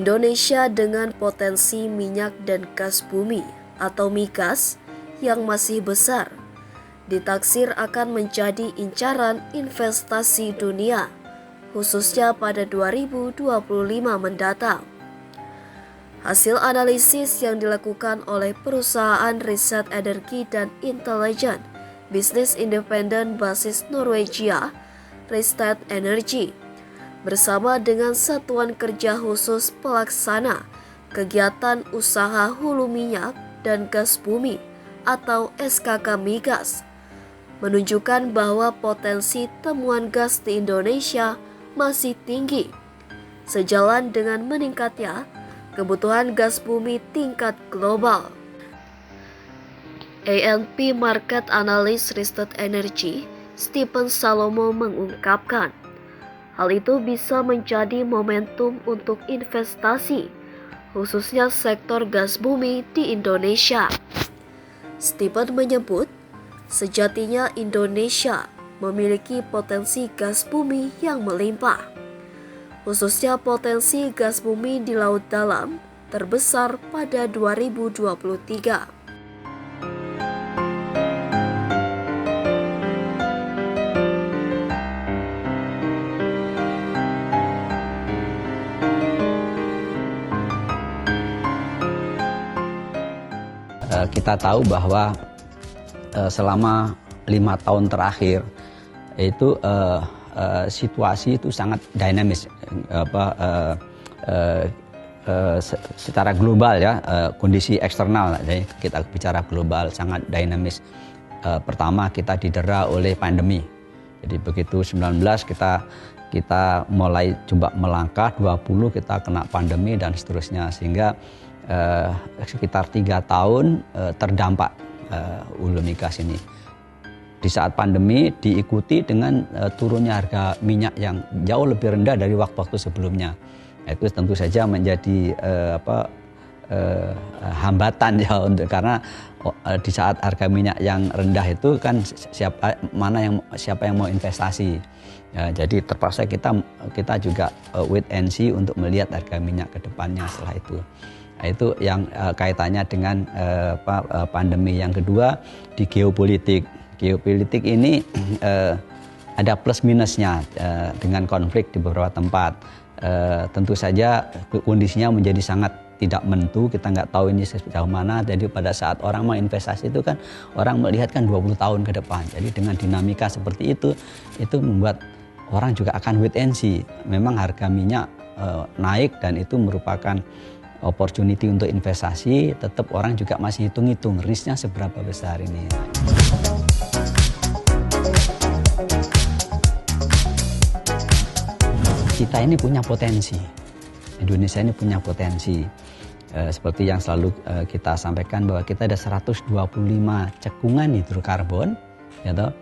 Indonesia dengan potensi minyak dan gas bumi atau migas yang masih besar, ditaksir akan menjadi incaran investasi dunia, khususnya pada 2025 mendatang. Hasil analisis yang dilakukan oleh perusahaan riset energi dan intelijen bisnis independen basis Norwegia, Rystad Energy, bersama dengan Satuan Kerja Khusus Pelaksana Kegiatan Usaha Hulu Minyak dan Gas Bumi atau SKK Migas, menunjukkan bahwa potensi temuan gas di Indonesia masih tinggi, sejalan dengan meningkatnya kebutuhan gas bumi tingkat global. A&P Market Analyst Rystad Energy, Stephen Salomo mengungkapkan, hal itu bisa menjadi momentum untuk investasi, khususnya sektor gas bumi di Indonesia. Stephen menyebut, sejatinya Indonesia memiliki potensi gas bumi yang melimpah, khususnya potensi gas bumi di laut dalam terbesar pada 2023. Kita tahu bahwa selama 5 tahun terakhir itu situasi itu sangat dinamis, secara global ya, kondisi eksternal. Jadi kita bicara global sangat dinamis. Pertama kita didera oleh pandemi. Jadi begitu 19 kita mulai coba melangkah, 20 kita kena pandemi dan seterusnya, sehingga sekitar 3 tahun terdampak hulu migas ini. Di saat pandemi diikuti dengan turunnya harga minyak yang jauh lebih rendah dari waktu-waktu sebelumnya. Itu tentu saja menjadi hambatan ya, karena di saat harga minyak yang rendah itu kan siapa yang mau investasi. Ya, jadi terpaksa kita juga wait and see untuk melihat harga minyak ke depannya setelah itu. Itu yang kaitannya dengan pandemi. Yang kedua di geopolitik. Geopolitik ini ada plus minusnya dengan konflik di beberapa tempat. Tentu saja kondisinya menjadi sangat tidak menentu, kita nggak tahu ini sejauh mana. Jadi pada saat orang mau investasi itu kan orang melihat kan 20 tahun ke depan. Jadi dengan dinamika seperti itu membuat orang juga akan wait and see. Memang harga minyak naik dan itu merupakan opportunity untuk investasi, tetap orang juga masih hitung-hitung risknya seberapa besar ini. Kita ini punya potensi, Indonesia ini punya potensi. Seperti yang selalu kita sampaikan bahwa kita ada 125 cekungan hidrokarbon, ya,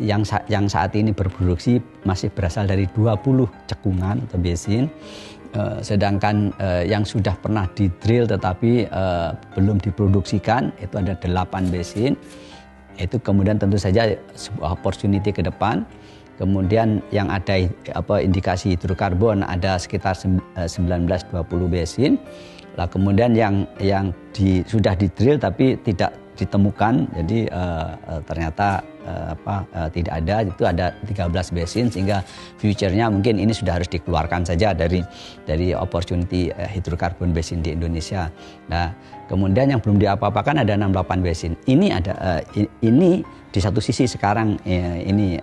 yang saat ini berproduksi masih berasal dari 20 cekungan atau basin. Sedangkan yang sudah pernah di-drill tetapi belum diproduksikan itu ada 8 basin. Itu kemudian tentu saja sebuah opportunity ke depan. Kemudian yang ada indikasi hidrokarbon ada sekitar 19-20 basin. Lah kemudian yang sudah di-drill tapi tidak ditemukan, jadi ternyata tidak ada, itu ada 13 basin, sehingga future-nya mungkin ini sudah harus dikeluarkan saja dari opportunity hidrokarbon basin di Indonesia. Nah, kemudian yang belum diapa-apakan ada 68 basin. Ini di satu sisi sekarang ini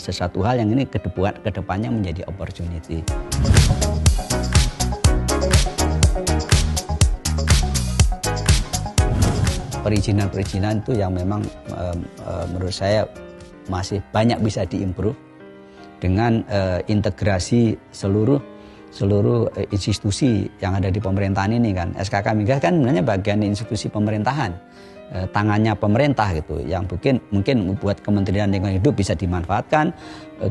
sesuatu hal yang ini kedepannya menjadi opportunity. Perizinan itu yang memang menurut saya masih banyak bisa diimprove dengan integrasi seluruh institusi yang ada di pemerintahan ini kan. SKK Migas kan sebenarnya bagian institusi pemerintahan, tangannya pemerintah gitu, yang mungkin buat Kementerian Lingkungan Hidup bisa dimanfaatkan,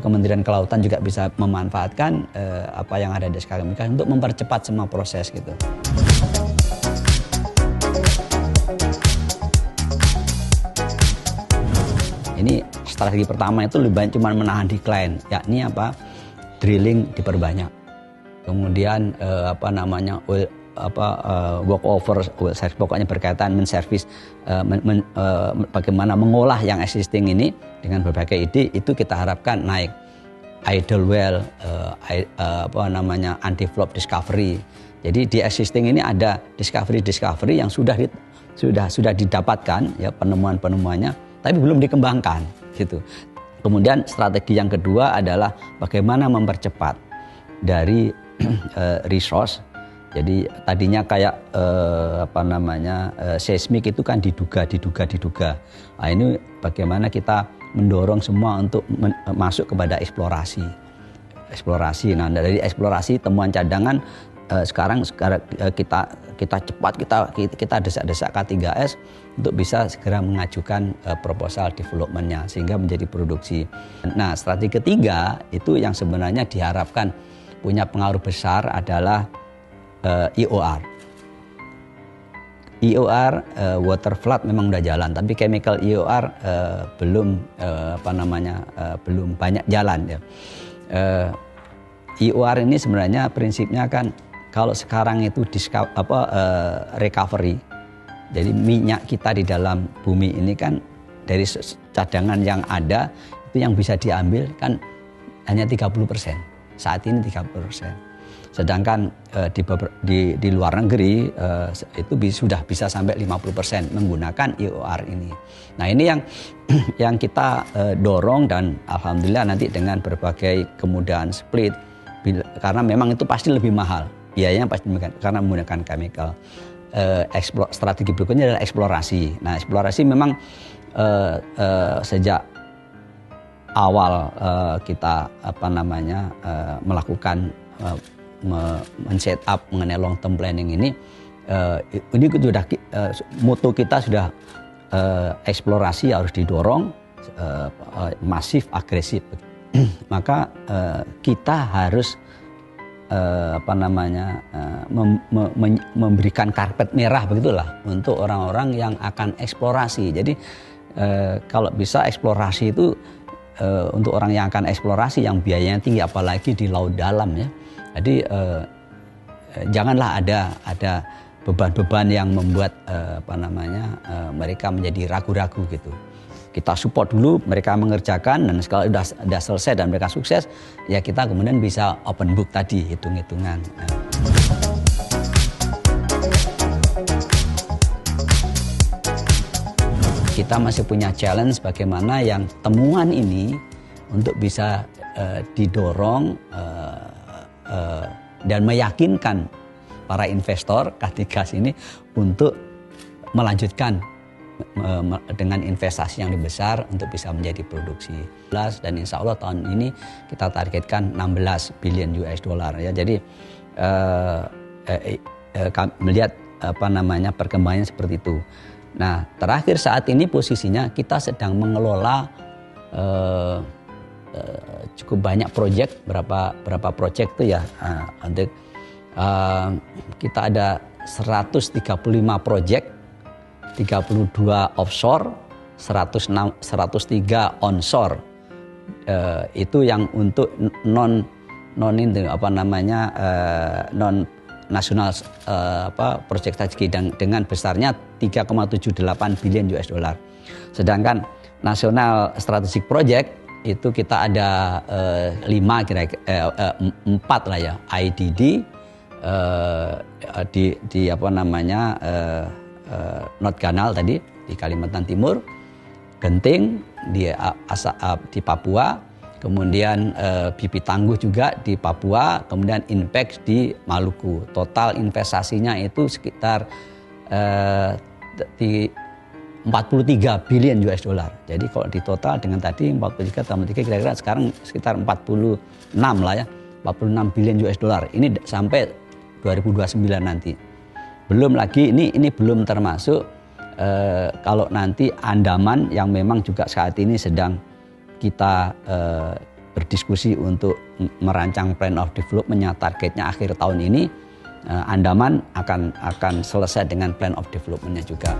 Kementerian Kelautan juga bisa memanfaatkan apa yang ada di SKK Migas untuk mempercepat semua proses gitu. Ini strategi pertama itu lebih banyak cuma menahan decline, yakni drilling diperbanyak. kemudian walkover, pokoknya berkaitan menservis, bagaimana mengolah yang existing ini dengan berbagai ide, itu kita harapkan naik. Idle well, anti-flop discovery. Jadi di existing ini ada discovery yang sudah didapatkan ya penemuannya, tapi belum dikembangkan gitu. Kemudian strategi yang kedua adalah bagaimana mempercepat dari resource. Jadi tadinya kayak seismik itu kan diduga. Nah, ini bagaimana kita mendorong semua untuk masuk kepada eksplorasi. Nah, dari eksplorasi temuan cadangan sekarang kita cepat kita desak-desak K3S untuk bisa segera mengajukan proposal development-nya sehingga menjadi produksi. Nah, strategi ketiga itu yang sebenarnya diharapkan punya pengaruh besar adalah EOR. EOR water flood memang udah jalan, tapi chemical EOR belum belum banyak jalan ya. EOR ini sebenarnya prinsipnya kan kalau sekarang itu recovery. Jadi minyak kita di dalam bumi ini kan dari cadangan yang ada itu yang bisa diambil kan hanya 30%. Saat ini 30%. Sedangkan di luar negeri itu sudah bisa sampai 50% menggunakan EOR ini. Nah, ini yang kita dorong, dan alhamdulillah nanti dengan berbagai kemudahan split, karena memang itu pasti lebih mahal biayanya pasti karena menggunakan chemical. Strategi berikutnya adalah eksplorasi. Nah, eksplorasi memang sejak awal kita melakukan men-set up mengenai long term planning ini sudah moto kita sudah eksplorasi harus didorong masif, agresif. Maka kita harus memberikan karpet merah begitulah untuk orang-orang yang akan eksplorasi. Jadi kalau bisa eksplorasi itu untuk orang yang akan eksplorasi yang biayanya tinggi, apalagi di laut dalam ya. Jadi janganlah ada beban-beban yang membuat mereka menjadi ragu-ragu gitu. Kita support dulu mereka mengerjakan, dan kalau sudah selesai dan mereka sukses, ya kita kemudian bisa open book tadi, hitung-hitungan. Kita masih punya challenge bagaimana yang temuan ini untuk bisa didorong dan meyakinkan para investor K3 ini untuk melanjutkan dengan investasi yang lebih besar untuk bisa menjadi produksi. Dan insya Allah tahun ini kita targetkan 16 billion US dollar ya. Jadi melihat perkembangannya seperti itu. Nah, terakhir saat ini posisinya kita sedang mengelola cukup banyak proyek, berapa proyek itu ya. Untuk kita ada 135 proyek, 32 offshore, 103 onshore. Itu yang untuk non nasional proyek strategi dengan besarnya 3,78 billion US dollar. Sedangkan nasional strategic project itu kita ada 4 lah ya, IDD North Canal tadi di Kalimantan Timur, Genting di Papua, kemudian BP Tangguh juga di Papua, kemudian Inpex di Maluku. Total investasinya itu sekitar 43 billion US dollar. Jadi kalau di total dengan tadi 43 tambah 3 kira-kira sekarang sekitar 46 lah ya. 46 billion US dollar. Ini sampai 2029 nanti. Belum lagi ini belum termasuk kalau nanti Andaman yang memang juga saat ini sedang kita berdiskusi untuk merancang plan of development-nya, targetnya akhir tahun ini. Andaman akan selesai dengan plan of development-nya juga.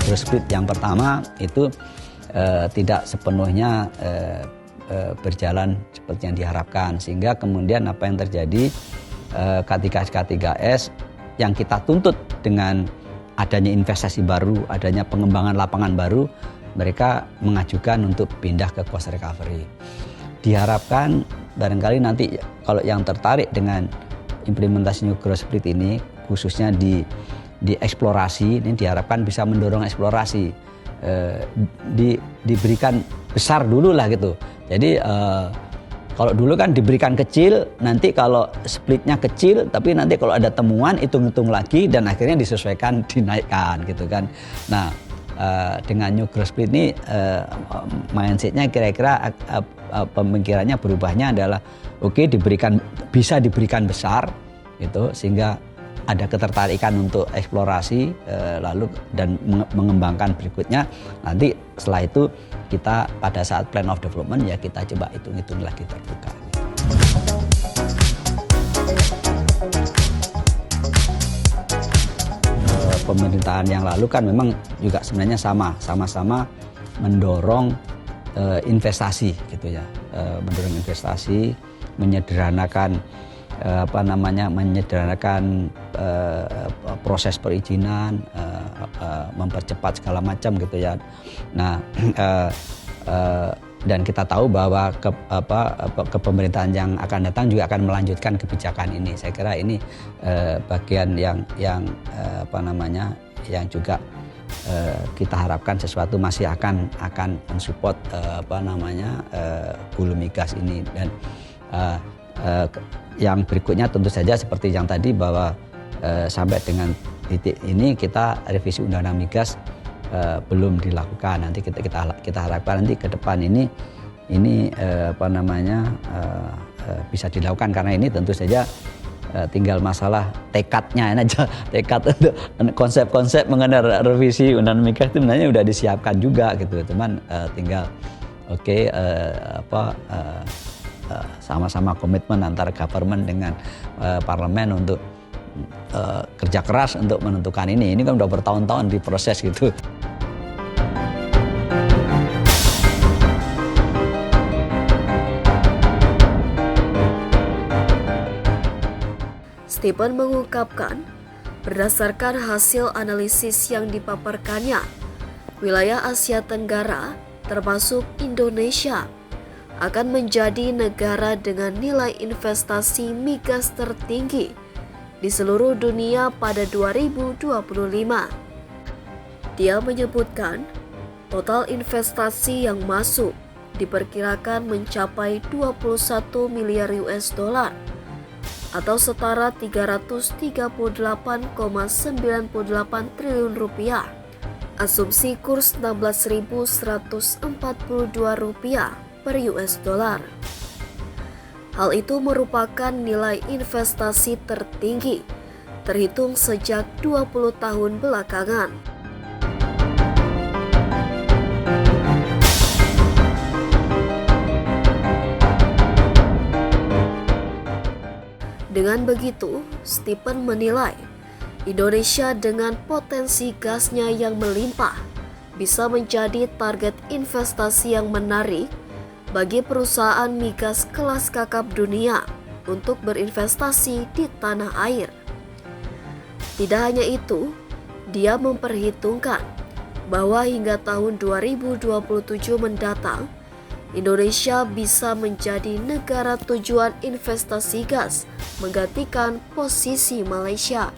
Terus split yang pertama itu tidak sepenuhnya berjalan seperti yang diharapkan, sehingga kemudian apa yang terjadi K3S yang kita tuntut dengan adanya investasi baru, adanya pengembangan lapangan baru, mereka mengajukan untuk pindah ke cost recovery. Diharapkan barangkali nanti kalau yang tertarik dengan implementasi New Growth Split ini, khususnya di eksplorasi, ini diharapkan bisa mendorong eksplorasi, diberikan besar dulu lah gitu. Jadi kalau dulu kan diberikan kecil, nanti kalau splitnya kecil, tapi nanti kalau ada temuan hitung-hitung lagi dan akhirnya disesuaikan, dinaikkan gitu kan. Nah dengan New Growth Split ini mindsetnya kira-kira pemikirannya berubahnya adalah oke, bisa diberikan besar gitu, sehingga ada ketertarikan untuk eksplorasi lalu dan mengembangkan berikutnya. Nanti setelah itu kita pada saat plan of development ya kita coba hitung-hitung lagi terbuka. Pemerintahan yang lalu kan memang juga sebenarnya sama-sama mendorong investasi gitu ya, mendorong investasi, menyederhanakan menyederhanakan proses perizinan, mempercepat segala macam gitu ya. Nah, dan kita tahu bahwa kepemerintahan yang akan datang juga akan melanjutkan kebijakan ini. Saya kira ini bagian yang juga kita harapkan sesuatu masih akan mensupport hulu migas ini. Dan yang berikutnya tentu saja seperti yang tadi bahwa sampai dengan titik ini kita revisi Undang-Undang Migas belum dilakukan. Nanti kita harapkan nanti ke depan ini bisa dilakukan, karena ini tentu saja tinggal masalah tekadnya aja. Tekad untuk konsep-konsep mengenai revisi Undang-Undang Migas itu sebenarnya sudah disiapkan juga gitu. Cuman tinggal sama-sama komitmen antara government dengan parlemen untuk kerja keras untuk menentukan ini. Ini kan udah bertahun-tahun diproses gitu. Stephen mengungkapkan, berdasarkan hasil analisis yang dipaparkannya, wilayah Asia Tenggara termasuk Indonesia akan menjadi negara dengan nilai investasi migas tertinggi di seluruh dunia pada 2025. Dia menyebutkan total investasi yang masuk diperkirakan mencapai 21 miliar US dollar atau setara 338,98 triliun rupiah. Asumsi kurs 16.142 rupiah per US dollar. Hal itu merupakan nilai investasi tertinggi terhitung sejak 20 tahun belakangan. Dengan begitu, Stephen menilai Indonesia dengan potensi gasnya yang melimpah bisa menjadi target investasi yang menarik bagi perusahaan migas kelas kakap dunia untuk berinvestasi di tanah air. Tidak hanya itu, dia memperhitungkan bahwa hingga tahun 2027 mendatang, Indonesia bisa menjadi negara tujuan investasi gas, menggantikan posisi Malaysia.